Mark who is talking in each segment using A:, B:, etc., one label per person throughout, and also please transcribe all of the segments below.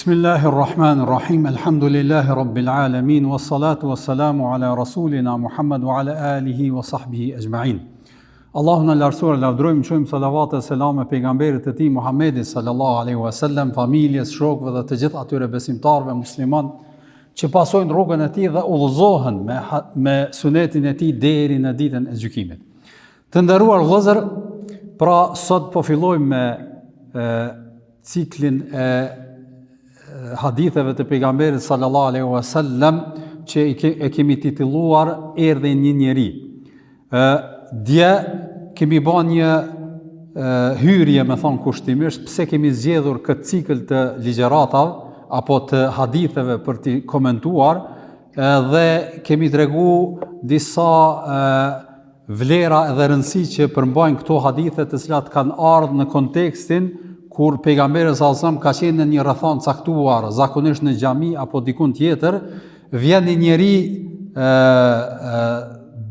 A: Bismillahirrahmanirrahim, alhamdulillahi rabbil alamin, wassalatu wassalamu ala rasulina Muhammad wa ala alihi wa sahbihi ajma'in. Allahun e lartësuar lavdrojmë, çojmë salavat e selam e pejgamberit të tij Muhammedit sallallahu alaihi wasallam, familjes, shokëve dhe të gjithë atyre besimtarëve musliman që pasojnë rrugën e tij dhe udhëzohen me sunetin e tij deri në ditën e gjykimit. Të nderuar vëllezër, pra sot po fillojmë me ciklin e haditheve të pejgamberit sallallahu alaihi wasallam që e kemi titulluar Erdhi një njeri. Dje kemi bën një hyrje, me thon kushtimisht, pse kemi zgjedhur këtë cikël të ligjëratave apo të haditheve për t'i komentuar, dhe kemi tregu disa vlera edhe rëndësi që përmbajnë këto hadithe, të cilat kanë ardhur në kontekstin kur pejgamberi sallallahu alajhi wasallam ka qenë në një rrethon caktuar, zakonisht në xhami apo dikun tjetër, vjen një njeri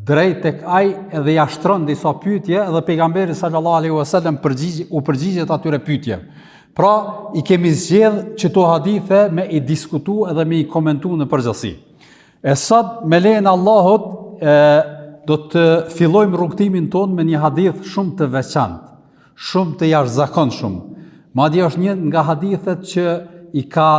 A: drejt tek ai dhe ja shtron disa pyetje dhe pejgamberi sallallahu alajhi wasallam u përgjigjet atyre pyetjeve. Pra, i kemi zgjedh çto hadithe me i diskutu edhe me i komentu në përgjithësi. E sot me lejen e Allahut do të fillojmë rrugtimin ton me një hadith shumë të veçantë, shumë të jashtëzakonshëm. Madje është një nga hadithet që i ka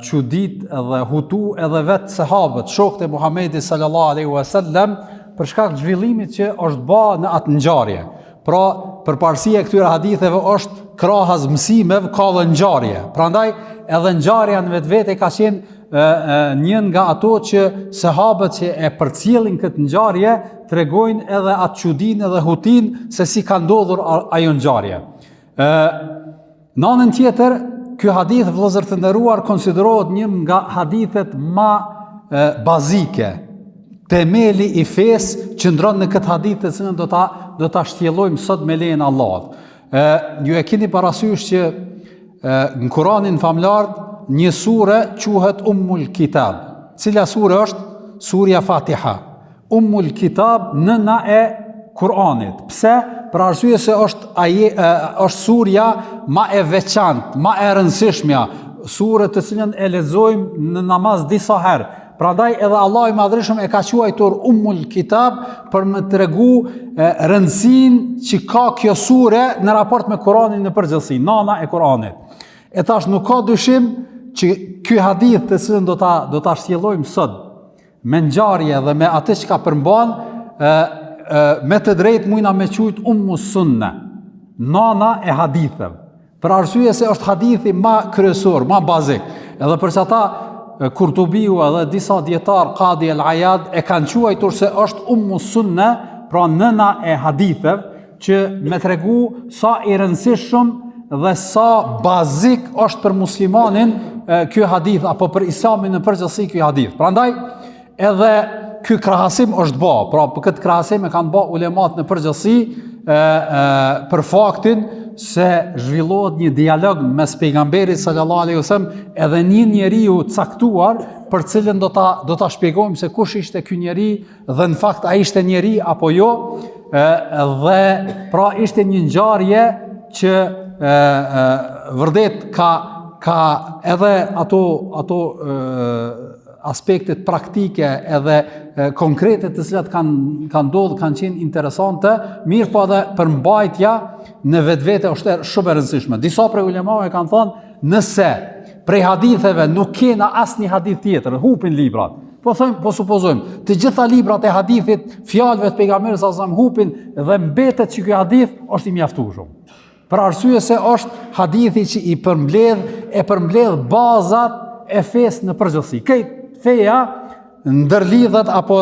A: çudit edhe hutu edhe vetë sahabët, shokët e Muhamedit sallallahu alaihi wasallam, për shkak të zhvillimit që është bë në atë ngjarje. Pra, përparësia e këtyre haditheve është krahas mësimeve, ka dhe ngjarje. Prandaj edhe ngjarja në vetvete ka qenë një nga ato që sahabët që e përcjellin këtë ngjarje tregojnë edhe atë çudinë edhe hutin se si ka ndodhur ajo ngjarje. Në anën tjetër, ky hadith, vëllezër të nderuar, konsiderohet një nga hadithet më bazike. Temeli i fesë qëndron në këtë hadith të cilën do ta shtjellojmë sot me lejen e Allahut. Ju e keni parasysh që në Kur'anin famlar një sure quhet Ummul Kitab. Cila sure është? Surja Fatiha. Ummul Kitab, nëna e Kur'anit. Pse? Për arsye se është surja ma e veçantë, ma e rëndësishmja, sure të cilën e lexojmë në namaz disa herë. Prandaj edhe Allahu i Madhërisht e ka quajtur Ummul Kitab për më tregu rëndësinë që ka kjo sure në raport me Kur'anin në përgjithësi, nana e Kur'anit. E tash nuk ka dyshim që ky hadith të cilën do ta shtjellojmë sot me ngjarje dhe me atë që ka përmban, me të drejtë mujna me quajt Ummus Sunna, nana e haditheve. Për arsye se është hadithi më kryesor, më bazik. Edhe përsa ata Kurtubiu edhe disa dietar Qadi al-Ayad e kanë quajtur se është Ummus Sunna, pra nëna e haditheve, që me tregu sa i rëndësishëm dhe sa bazik është për muslimanin ky hadith apo për islamin në përgjithësi ky hadith. Prandaj edhe ky krahasim është bë, pra për këtë krahasim e kanë bë ulemat në përgjithësi për faktin se zhvillohet një dialog mes pejgamberit sallallahu alaihi wasallam edhe një njeriu caktuar, për cilën do ta shpjegojmë se kush ishte ky njeri dhe në fakt ai ishte njeri apo jo, dhe pra ishte një ngjarje që vërtet ka edhe ato aspektet praktike edhe konkrete të cilat kanë ndodhur, kanë qenë interesante, mirë po edhe përmbajtja në vetvete është shumë e rëndësishme. Disa prej ulemave kanë thënë, nëse prej haditheve nuk kena asnjë hadith tjetër, hupin librat. Po supozojmë, të gjitha librat e hadithit, fjalëve të pejgamberit sallallahu alajhi wasallam hupin dhe mbetet që ky hadith është i mjaftueshëm. Për arsye se është hadithi që i përmbledh bazat e fesë në përgjithësi. Këtë feja ndërlidhet apo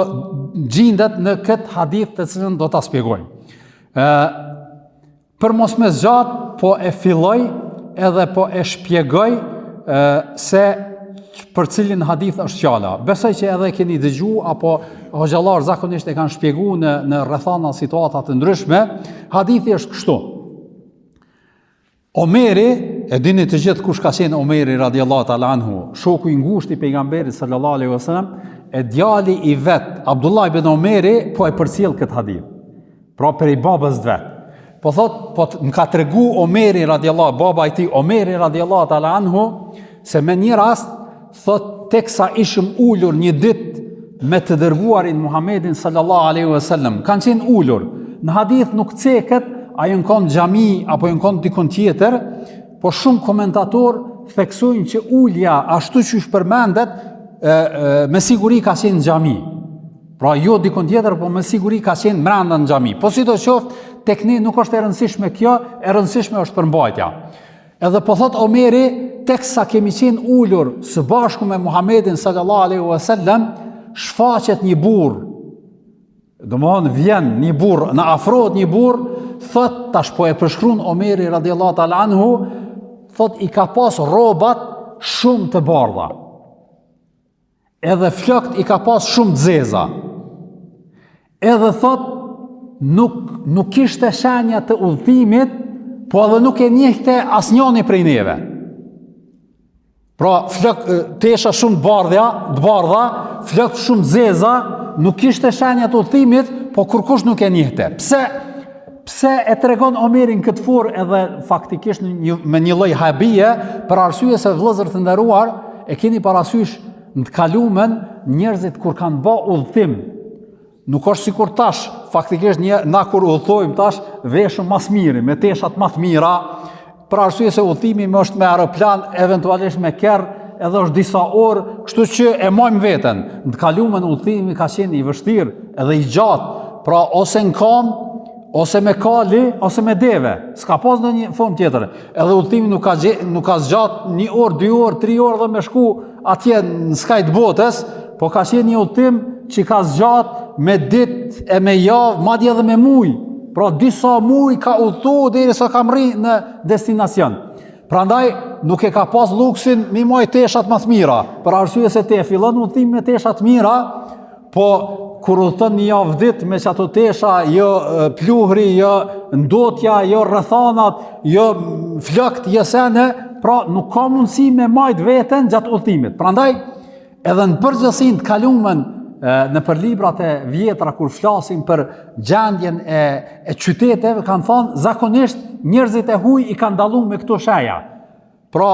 A: gjendet në këtë hadith të cilën do ta shpjegojmë. Për mos me zgjat, po e filloj edhe po e shpjegoj se për cilin hadith është fjala. Besoj që edhe keni dëgjuar apo hoxhallar zakonisht e kanë shpjeguar në rrethana situata të ndryshme. Hadithi është kështu. Omeri, e dini të gjithë kush ka qenë Omeri radiallahu ta'ala anhu, shoku i ngushtë i pejgamberit sallallahu alaihi wasallam, e djali i vet, Abdullah ibn Omeri, po e përcjell këtë hadith. Pra për i babës vet. Po më ka tregu Omeri radiallahu, baba i tij Omeri radiallahu ta'ala anhu, se me një rast, thot, teksa ishëm ullur një ditë me të dërguarin Muhammedin sallallahu alaihi wasallam, kanë qenë ullur. Në hadith nuk ceket, a jënë konë xhami, apo jënë konë dikon tjetër, po shumë komentator theksojnë që ullja, ashtu që shpërmendet, me siguri ka qenë xhami. Pra jo dikon tjetër, po me siguri ka qenë mrenda në xhami. Po si do qoftë, tek ne nuk është e rëndësishme kjo, e rëndësishme është përmbajtja. Edhe po thot Omeri, teksa kemi qenë ullur së bashku me Muhammedin sallallahu alaihi wasallam, shfaqet një burr. Domthon vjen një burr, na afrohet një burr, thot tash po e përshkruan Omeri radhiyallahu ta'ala anhu, thot i ka pas rrobat shumë të bardha. Edhe flokët i ka pas shumë të zeza. Edhe thot nuk kishte shenja të udhëtimit, po edhe nuk e njehte asnjëni prej neve. Pra tesha shumë të bardha, flokë shumë të zeza, nuk kishte shenja të udhëtimit, po kurkush nuk e njehte. Pse e tregon Omerin këtë forë edhe faktikisht me një lloj habije, për arsye se vëllezër të nderuar, e keni parasysh në të kalumen njerëzit kur kanë bë udhëtim, nuk është sikur tash, faktikisht na kur udhëtojmë tash, veshëm mas miri, me teshat më të mira, për arsye se udhëtimi më është me aeroplan, eventualisht me kerr, edhe është disa orë, kështu që e mojmë veten. Në të kalumen udhëtimi ka qenë i vështirë edhe i gjatë, pra ose në kam, ose me kali, ose me deve. S'ka pas në një formë tjetër. Edhe udhëtimi nuk ka zgjatë 1 orë, 2 orë, 3 orë dhe me shku atje në skajt botës, po ka qenë një udhëtim që ka zgjatë me ditë e me javë, madje edhe me muj. Pra disa muj ka udhëtu derisa ka rrinë në destinacion. Prandaj nuk e ka pas luksin mi moj teshat më të mira, për arsye se te fillon udhëtim me teshat mira, po kur udhëton një javë ditë me çato tesha, jo pluhri, jo ndotja, jo rrethanat, jo flokët, jo sene, pra nuk ka mundësi me majt veten gjatë udhëtimit. Prandaj edhe në përgjithësinë të kalumen në për librat e vjetra kur flasim për gjendjen e qyteteve, kanë thonë zakonisht njerëzit e huaj i kanë dalluar me këto sheja. Pra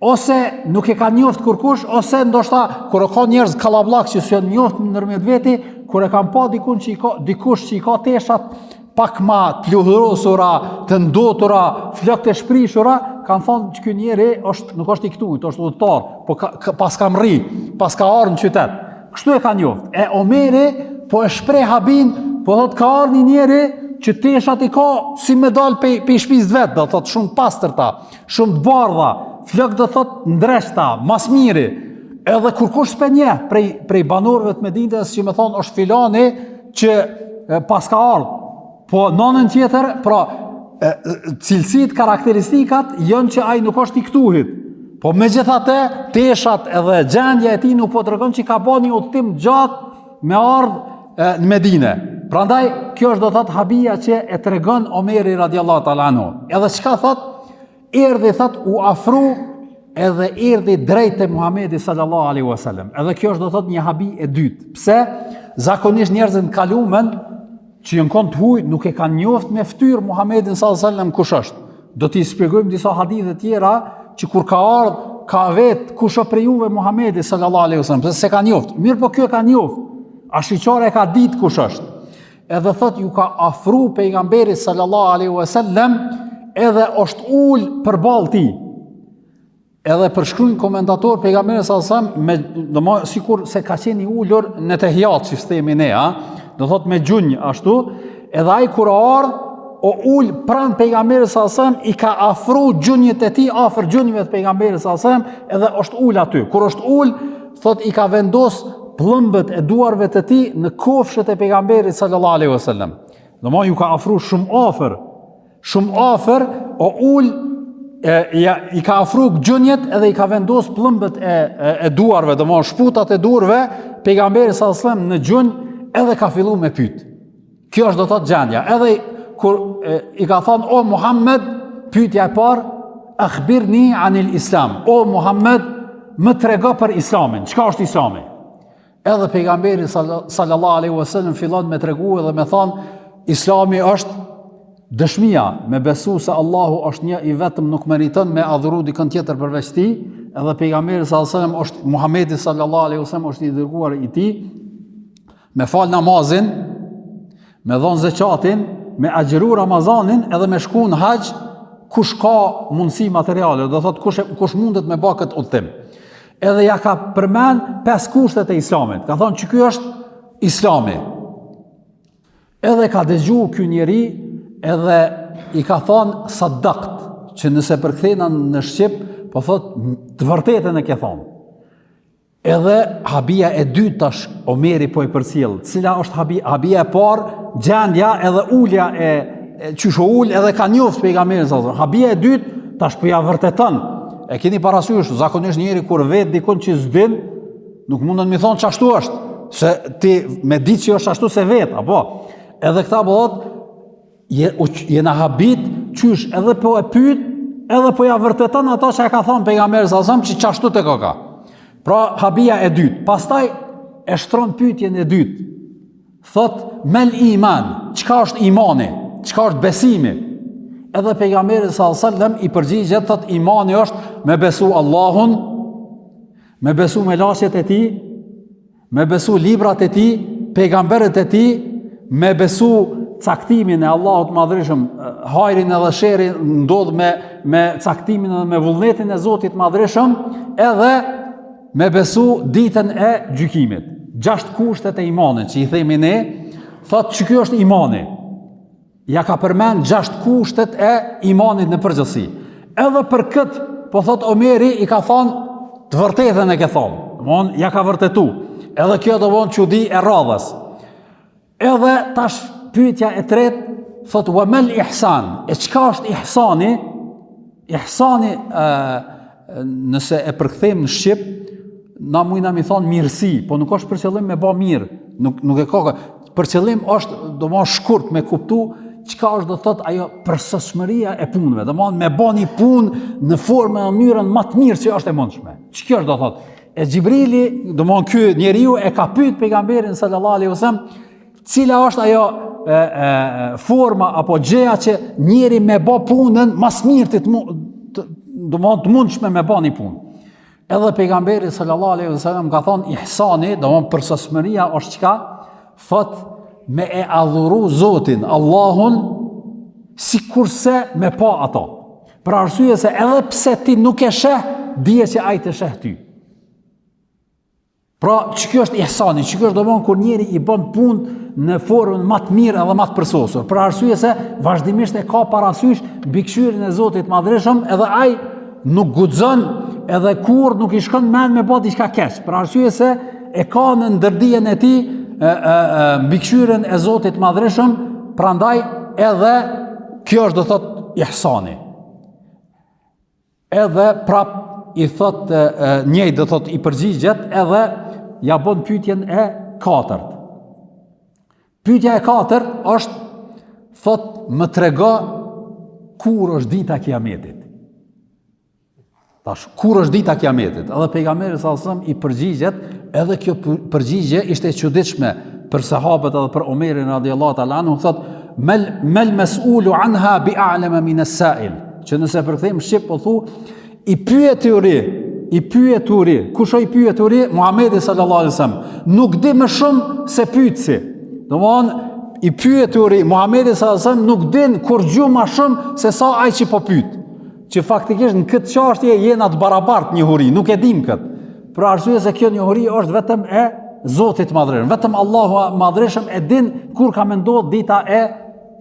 A: ose nuk e ka njoft kurkush, ose ndoshta kur ka njerëz kallabllak që s'e njoft ndërmjet veti, kur e kanë pa dikush që i ka teshat pak më të pluhurosura, të ndotura, flokët e shprishura, kanë thonë që ky njeri nuk është i këtujt, është udhëtar, po pas ka mri, pas ka ardhur në qytet. Kështu e ka njoft. E Omeri po e shpreh habin, po thot ka ardhur një njeri që teshat i ka si me dal pe shtëpisë vet, do thot shumë pastërta, shumë të bardha, flokë do thot ndreshta, mas miri. Edhe kurkush s'pe njeh prej banorëve të Medinës që më thonë është filani që pas ka ardhur. Po nënën tjetër, pra cilësit, karakteristikat janë që ai nuk është i këtuhit. Po megjithatë, teshat edhe gjendja e tij nuk po tregon që ka bën një udhëtim gjatë me ardh në Medinë. Prandaj kjo është do thot habia që e tregon Omeri radhiyallahu ta'ala anhu. Edhe çka thot? Erdhi thot u afru edhe erdhi drejt te Muhamedi sallallahu alaihi wasallam. Edhe kjo është do thot një habi e dytë. Pse? Zakonisht njerëzit kalumen që janë konë të huaj, nuk e kanë njoft me ftyrë Muhammedin sallallahu alaihi wasallam kush është. Do t'i shpjegojmë disa hadithe tjera që kur ka ardhur, ka vetë kush është prej juve Muhammedi sallallahu alaihi wasallam, se ka njoft. Mirë po kjo e ka njoft. Ashiqare e ka ditë kush është. Edhe thot ju ka afru pejgamberi sallallahu alaihi wasallam, edhe është ul përballë tij. Edhe përshkruajnë komentator pejgamberi sallallahu alaihi wasallam sikur se ka qenë i ulur në tehijat, si themi ne, do thot me gjunjë ashtu, edhe ai kur ardh o ul pranë pejgamberit sallallahu alajhi wasallam, i ka afru gjunjët e tij afër gjunjëve të pejgamberit sallallahu alajhi wasallam, edhe është ul aty. Kur është ul, thot i ka vendos pllëmbët e duarve të tij në kofshët e pejgamberit sallallahu alajhi wasallam. Domthonjë ju ka afru shumë afër, o ul i ka afru gjunjët edhe i ka vendos pllëmbët e duarve, domthonjë shputat e duarve pejgamberit sallallahu alajhi wasallam në gjunjë, edhe ka filluar me pyet. Kjo është do thot gjendja. Edhe kur i ka thonë, o Muhammed, pyetja e parë, akhbirni anil islam. O Muhammed, më trego për islamin. Çka është islami? Edhe pejgamberi sallallahu alaihi wasallam fillon me tregu edhe me thonë, islami është dëshmia me besu se Allahu është një i vetëm, nuk meriton me adhuru dikën tjetër përveç tij, edhe pejgamberi sallallahu alaihi wasallam është Muhamedi sallallahu alaihi wasallam është i dërguar i tij, me fal namazin, me dhon zakatin, me agjëru Ramazanin edhe me shku në haxh kush ka mundësi materiale, do thot kush mundet me bë këtë udhtim. Edhe ja ka përmend 5 kushtet e Islamit. Ka thonë që ky është Islami. Edhe ka dëgju ky njeri edhe i ka thonë sadakt, që nëse përkthena në shqip, po thot të vërtetën e ke thonë. Edhe habia e dytë tash Omeri po i përcjell. Cila është habia e parë, gjendja edhe ulja e qysho ul edhe ka njoft pejgamberin sallallahu alaihi wasallam. Habia e dytë tash po ja vërteton. E keni parasysh, zakonisht njëri kur vet dikon që s'din, nuk mundon mi thonë çashtu është, se ti me ditë që është ashtu se vet, apo. Edhe këta bëhet jena habit qysh edhe po e pyet, edhe po ja vërteton ato që e ka thonë pejgamberi sallallahu alaihi wasallam që çashtu tek ka. Pra habia e dytë. Pastaj e shtron pyetjen e dytë. Thot mel iman, çka është imani? Çka është besimi? Edhe pejgamberi sallallahu alaihi wasallam i përgjigjet, thot imani është me besu Allahun, me besu me lashjet e tij, me besu librat e tij, pejgamberët e tij, me besu caktimin e Allahut Madhërisëm, hajrin edhe sherrin ndodh me caktimin edhe me vullnetin e Zotit Madhërisëm, edhe me besu ditën e gjykimit. 6 kushtet e imanit që i themi ne, thot që ky është imani. Ja ka përmend 6 kushtet e imanit në përgjithësi. Edhe për këtë, po thot Omeri i ka thonë të vërtetën e ke thonë. Domthon ja ka vërtetu. Edhe kjo do von çudi e radhës. Edhe tash pyetja e tretë thot wa mal ihsan. E çka është ihsani? Ihsani nëse e përkthejmë në shqip, na mujna mi thonë mirësi, po nuk është për qëllim me bë mirë. Nuk e ka. Për qëllim është domthon shkurt me kuptu çka është do thot ajo përsosmëria e punëve, domthon me bani punë në formën e mënyrën më të mirë që është e mundshme. Ç'kjo është do thot? E Xhibrili, domthon ky njeriu e ka pyet pejgamberin sallallahu alaihi wasallam, cila është ajo forma apo gjëja që njeri me bë punën më së miri domthon të mundshme me bani punë. Edhe pejgamberi sallallahu alaihi wasallam ka thonë ihsani, domthon përsosmëria është çka? Thot me e adhuru Zotin, Allahun, si kurse me pa ato. Për arsye se edhe pse ti nuk e sheh, dije që ai të sheh ty. Pra, që kjo është ihsani, që kjo është domon kur njeri i bën punë në formën më të mirë edhe më të përsosur. Për arsye se vazhdimisht e ka parasysh mbikëqyrjen e Zotit Madhërisëm, edhe ai nuk guxon, edhe kur nuk i shkon mend me bë diçka keq. Për arsye se e ka në ndërdijen e tij mbikëqyrjen e Zotit Madhërisëm, prandaj edhe kjo është do thot ihsani. Edhe prap i thot njëjtë do thot i përgjigjet edhe ja bën pyetjen e katërt. Pyetja e katërt është thot më trego kur është dita e Kiametit. Tash kur është dita e Kiametit? Edhe pejgamberi sallallahu alajhi wasallam i përgjigjet, edhe kjo përgjigje ishte e çuditshme për sahabët edhe për Omerin radhiyallahu ta'ala anhu, thot mel mas'ulu anha bi'alama min as-sa'il. Që nëse përkthejmë shqip po thu i pyeturi, kush është i pyeturi? Muhamedi sallallahu alaihi wasallam. Nuk di më shumë se pyetësi. Domthon i pyeturi Muhamedi sallallahu alaihi wasallam nuk din kur gjë më shumë se sa ai që po pyet. Që faktikisht në këtë çështje jena të barabartë njohuri, nuk e dim këtë. Për arsye se kjo njohuri është vetëm e Zotit Madhërisëm. Vetëm Allahu Madhërisëm e din kur ka menduar dita e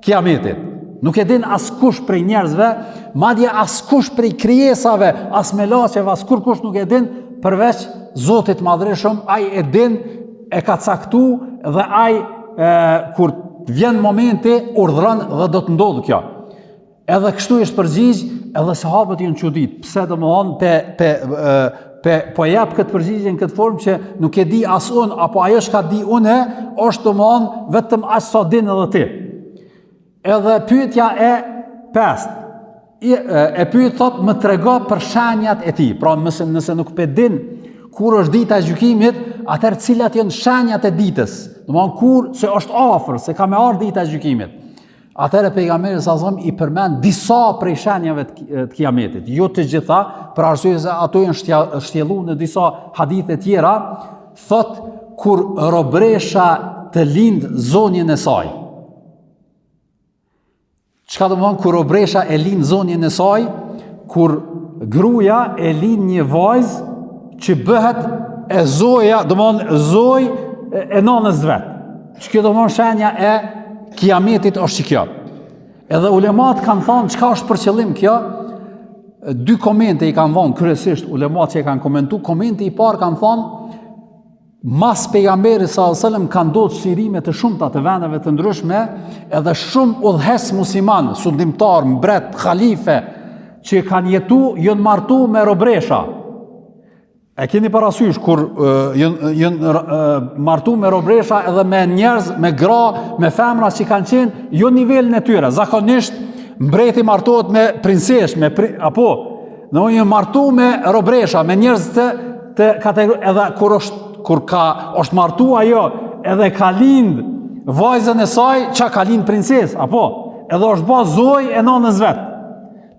A: Kiametit. Nuk e din askush prej njerëzve, madje askush prej krijesave, as melaçeve, as kurkush nuk e din përveç Zotit Madhërisëm. Ai e din, e ka caktuar dhe ai kur vjen momenti urdhron dhe do të ndodhë kjo. Edhe kështu është përgjigj, edhe sahabët janë çudit. Pse domthon po jap këtë përgjigje në këtë formë që nuk e di as unë apo ajo çka di unë është domthon vetëm as sa din edhe ti. Edhe pyetja e 5. E pyet thot më trego për shenjat e tij. Pra nëse nuk pe din kur është dita e gjykimit, atëherë cilat janë shenjat e ditës? Domthon kur se është afër, se ka me ardhur dita e gjykimit. Atëherë pejgamberi sallallahu i përmend disa prej shenjave të kiametit, jo të gjitha, për arsye se ato janë shtjelluar në disa hadithe tjera, thot kur robresha të lind zonjën e saj. Çka do të thonë kur robresha e lind zonjën e saj, kur gruaja e lind një vajzë që bëhet e zoja, do të thonë zojë e nënës vet. Që kjo do të thonë shenja e kiametit është kjo. Edhe ulemat kanë thonë çka është për qëllim kjo. Dy komente i kanë thonë kryesisht ulemat që e kanë komentuar. Komenti i parë kanë thonë mas pejgamberit sallallahu alajhi wasallam kanë ndodhur çlirime të shumta të vendeve të ndryshme, edhe shumë udhëhes musliman, sundimtar, mbret, xhalife që kanë janë martu me robresha. E keni parasysh kur jënë martu me robresha edhe me njerëz, me gra, me femra që kanë qenë jo nivelin e tyre. Zakonisht mbreti martohet me princesh, apo jënë martu me robresha, me njerëz të kategori, edhe kur është martu ajo, edhe ka lind vajzën e saj, qa ka lind princes, apo edhe është ba zoj e nënës vet.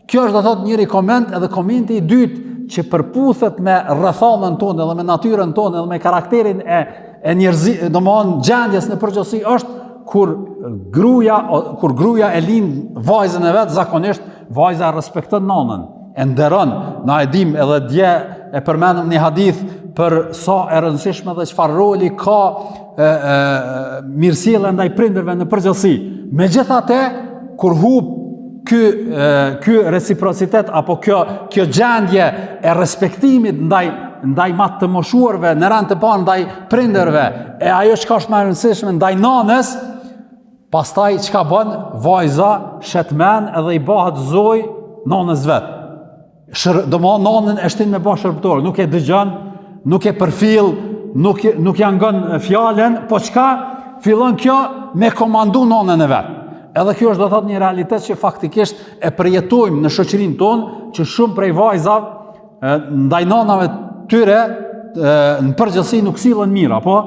A: Kjo është do thot njëri koment, edhe komenti i dytë që përputhet me rrethonën tonë edhe me natyrën tonë edhe me karakterin e njerëzit, domethënë gjendjes në përgjithësi është kur gruaja e lind vajzën e vet, zakonisht vajza respekton nënën, e nderon. Na e dim edhe dje e përmendëm një hadith për sa e rëndësishme dhe çfarë roli ka mirësjellja ndaj prindërve në përgjithësi. Megjithatë, kur hub ky reciprocitet apo kjo gjendje e respektimit ndaj matë të moshuarve, në rand të parë ndaj prindërve, e ajo çka është më e rëndësishme ndaj nënës, pastaj çka bën vajza shetmen edhe i bëhet zoj nënës vet. Domethënë nënën e shtin me bashkë shërbëtor, nuk e dëgjon, nuk e përfill, nuk ja ngon fjalën, po çka fillon kjo me komandu nënën e vet. Edhe kjo është do thot një realitet që faktikisht e përjetojmë në shoqërinë tonë, që shumë prej vajzave ndaj nënave tyre në përgjithësi nuk sillen mirë, apo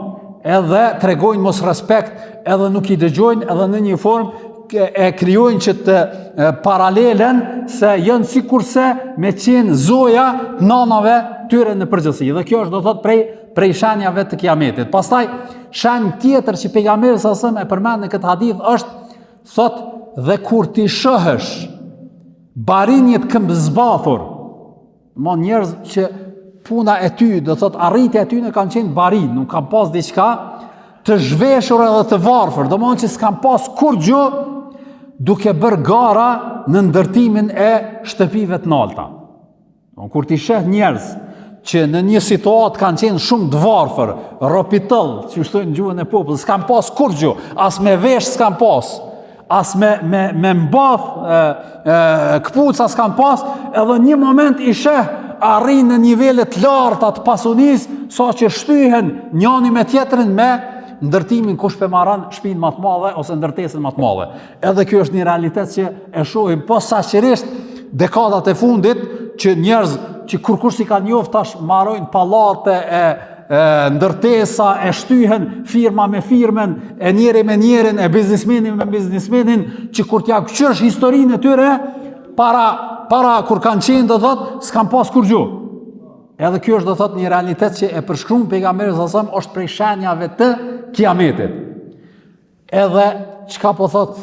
A: edhe tregojnë mos respekt, edhe nuk i dëgjojnë, edhe në një formë e krijojnë që të paralelen se janë sikurse me qenë zoja të nënave tyre në përgjithësi. Dhe kjo është do thot prej shenjave të kiametit. Pastaj shenjë tjetër që pejgamberi sallallahu alajhi wasallam e përmend në këtë hadith është thot dhe kur ti shohësh barinjet këmbëzbathur, njerëz që puna e ty, do thot arritja e ty në kanë qenë barin, nuk kanë pas diçka të zhveshur edhe të varfër, do mënë që s'kan pas kur gjë duke bërë gara në ndërtimin e shtëpive të nalta. Kur ti sheh njerëz që në një situatë kanë qenë shumë të varfër, ropitëll, që shtojnë gjuhën e popull, s'kan pas kur gjë, as me vesh s'kan pas, as me mbath këpuca s'kan pas, edhe një moment i sheh arrin në nivelet larta të pasunisë, sa që shtyhen njëri me tjetrin me ndërtimin kush pe marran shtëpinë më të madhe ose ndërtesën më të madhe. Edhe kjo është një realitet që e shohim posaçërisht dekadat e fundit, që njerëz që kur kush i kanë njoft tash marrojnë pallate ndërtesa, e shtyhen firma me firmen, e njeri me njerin, e biznismenin me biznismenin, që kur t'ja këqyrsh historinë e tyre, para kur kanë qenë, do thot, s'kan pas kur gjuhë. Edhe kjo është do thot një realitet që e përshkruan pejgamberi sallallahu alajhi wasallam, është prej shenjave të kiametit. Edhe çka po thot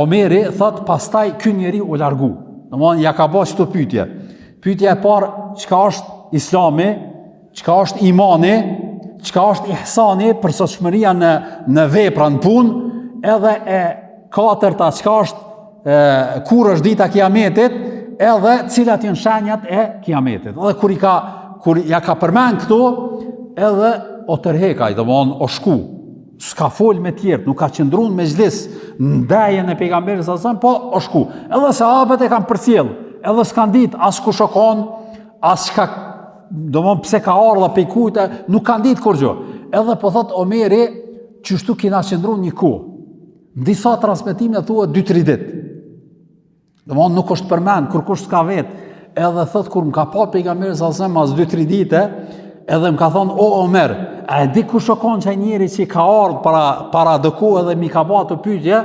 A: Omeri, thot pastaj ky njeri u largu. Domthonë ja ka bërë çto pyetje. Pyetja e parë, çka është Islami, çka është imani, çka është ihsani, përsosmëria në vepra, në punë, edhe e katërta, çka është kur është dita kiametit, edhe cilat janë shenjat e kiametit. Edhe kur ja ka përmend këto, edhe o tërhekaj, domthonë o shku, s'ka fol me tjerë, nuk ka qëndruar me xhlis ndajën e pejgamberit sallallahu alajhi wasallam, po o shku. Edhe sahabët e kanë përcjell, edhe s'kan ditë as ku shokon, as çka, domthonë pse ka ardha pe kujt, nuk kanë ditë kur gjë. Edhe po thot Omeri, çështu kena qëndruar një kohë. Disa transmetime thuhet 2-3 ditë. Domthonë nuk është përmend kur kush s'ka vet. Edhe thot kur më ka pa pejgamberi sallallahu alajhi wasallam as 2-3 ditë, edhe më ka thonë, o Omer, a e di ku shokon çaj njeri që ka ardhur para do kohë edhe mi ka bërë ato pyetje,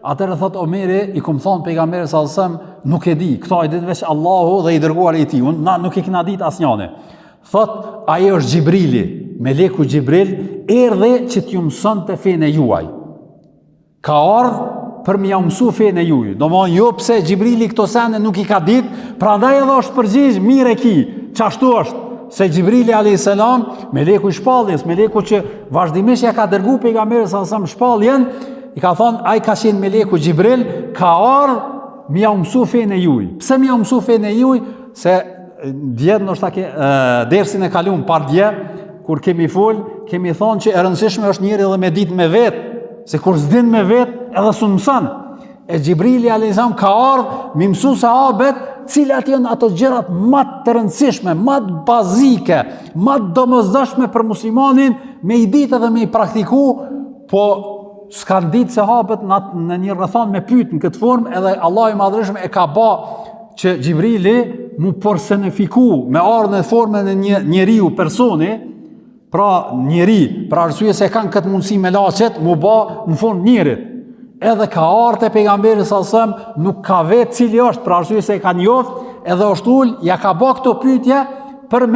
A: Atëherë thot Omeri, i kum thonë pejgamberit sallallahu alajhi wasallam, nuk e di, këta i ditë veç Allahu dhe i dërguari i tij. Na nuk e kena ditë asnjëne. Thot, ai është Xhibrili, meleku Xhibril, erdhi që t'ju mësonte fenë e juaj. Ka ardhur për m'ja mësu fenë e juaj. Domthonjë jo pse Xhibrili këto sende nuk i ka ditë, prandaj edhe është përgjigj, mirë e ki. Çashtu është. Se Xhibrili alayhis salam, meleku i shpalljes, meleku që vazhdimisht ja ka dërguar pejgamberit sallallahu alajhi wasallam shpalljen, i ka thonë, ai ka qenë meleku Xhibril, ka ardhur m'ja mësu fenë e juaj. Pse m'ja mësu fenë e juaj? Se djetë nështë dersin e kalum par dje, kur kemi fol, kemi thonë që e rëndësishme është njëri edhe me ditë me vetë, se kur s'din me vetë, edhe s'u mëson. E Xhibrili alayhis salam ka ardhur mi mësu sahabet cilat janë ato gjërat më të rëndësishme, më të bazike, më të domosdoshme për muslimanin me i ditë edhe me i praktiku, po s'kan ditë sahabet në një rrethon me pyet në këtë formë, edhe Allahu i Madhërisht e ka bë që Xhibrili mu personifiku me ardhën e formën e një njeriu personi, pra njeri, për arsye se kanë këtë mundësi me laqet, mu bë në formë njerit. Edhe ka ardhur te pejgamberi sallallahu alajhi wasallam, nuk ka vetë cili është, për arsye se e ka njoft, edhe është ul, ja ka bë këto pyetje për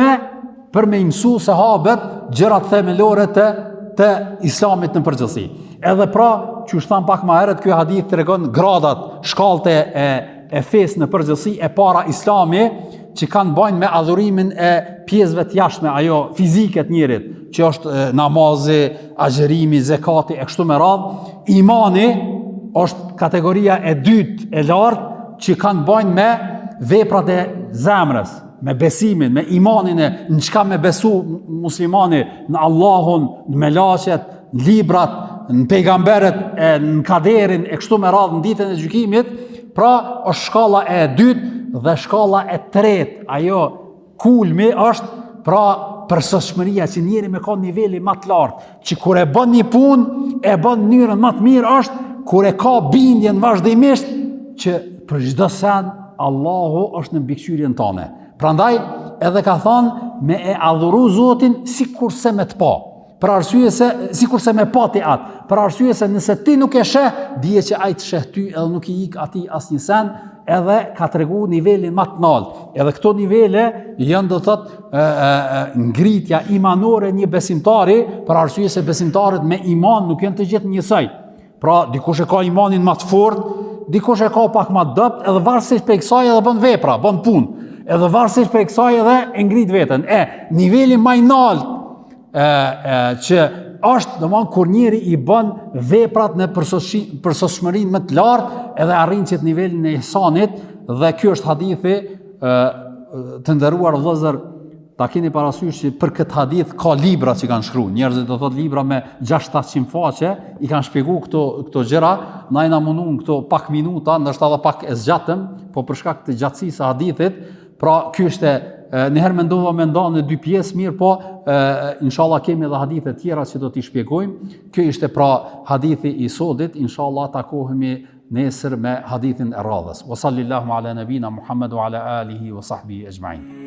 A: me i mësu sahabët gjërat themelore të islamit në përgjithësi. Edhe pra, që shtam pak më herët, ky hadith tregon gradat, shkallët e fesë në përgjithësi, e para Islami, që kanë bajnë me adhurimin e pjesëve të jashtme, ajo fizike të njerit, që është namazi, agjerimi, zekati e kështu me radhë. Imani është kategoria e dytë e lartë, që kanë bajnë me veprat e zemrës, me besimin, me imanin e në çka me besu muslimani, në Allahun, në melaqet, në librat, në pejgamberet, në kaderin e kështu me radhë në ditën e gjykimit. Pra është shkalla e dytë dhe shkalla e tretë, ajo kulmi është pra përsosmëria, që njeri me ka niveli më të lartë, që kur e bën një punë, e bën në mënyrën më të mirë është kur e ka bindjen vazhdimisht që për çdo sen Allahu është në mbikëqyrjen tone. Prandaj edhe ka thënë me e adhuru Zotin sikurse me të pa. Për arsye se sikurse me pa ti atë. Për arsye se nëse ti nuk e sheh, dije që ai të sheh ty edhe nuk i ik atij asnjë sen, edhe ka tregu nivelin më të lartë. Edhe këto nivele janë do të thotë ngritja imanore një besimtari, për arsye se besimtarët me iman nuk janë të gjithë njësoj. Pra dikush e ka imanin më të fortë, dikush e ka pak më të dobët, edhe varësisht prej kësaj edhe bën vepra, bën punë. Edhe varësisht prej kësaj edhe e ngrit veten. Niveli më i lartë që është domthon kur njeri i bën veprat në përsosmërinë më të lartë, edhe arrin çet nivelin e ihsanit, dhe ky është hadithi të nderuar vëllezër, ta keni parasysh që për këtë hadith ka libra që kanë shkruar. Njerëzit do thotë libra me 600-700 faqe i kanë shpjeguar këto gjëra. Na i na mundun këto pak minuta, ndoshta edhe pak e zgjatëm, po për shkak të gjatësisë së hadithit, pra ky është njëherë mendova me ndonë në 2 pjesë, mirë po, inshallah kemi edhe hadithe tjera që do t'i shpjegojmë. Kjo ishte pra hadithi i sodit, inshallah takohemi nesër me hadithin e radhës. Wa sallallahu ala nabina Muhammedu ala alihi wa sahbihi ajma'in.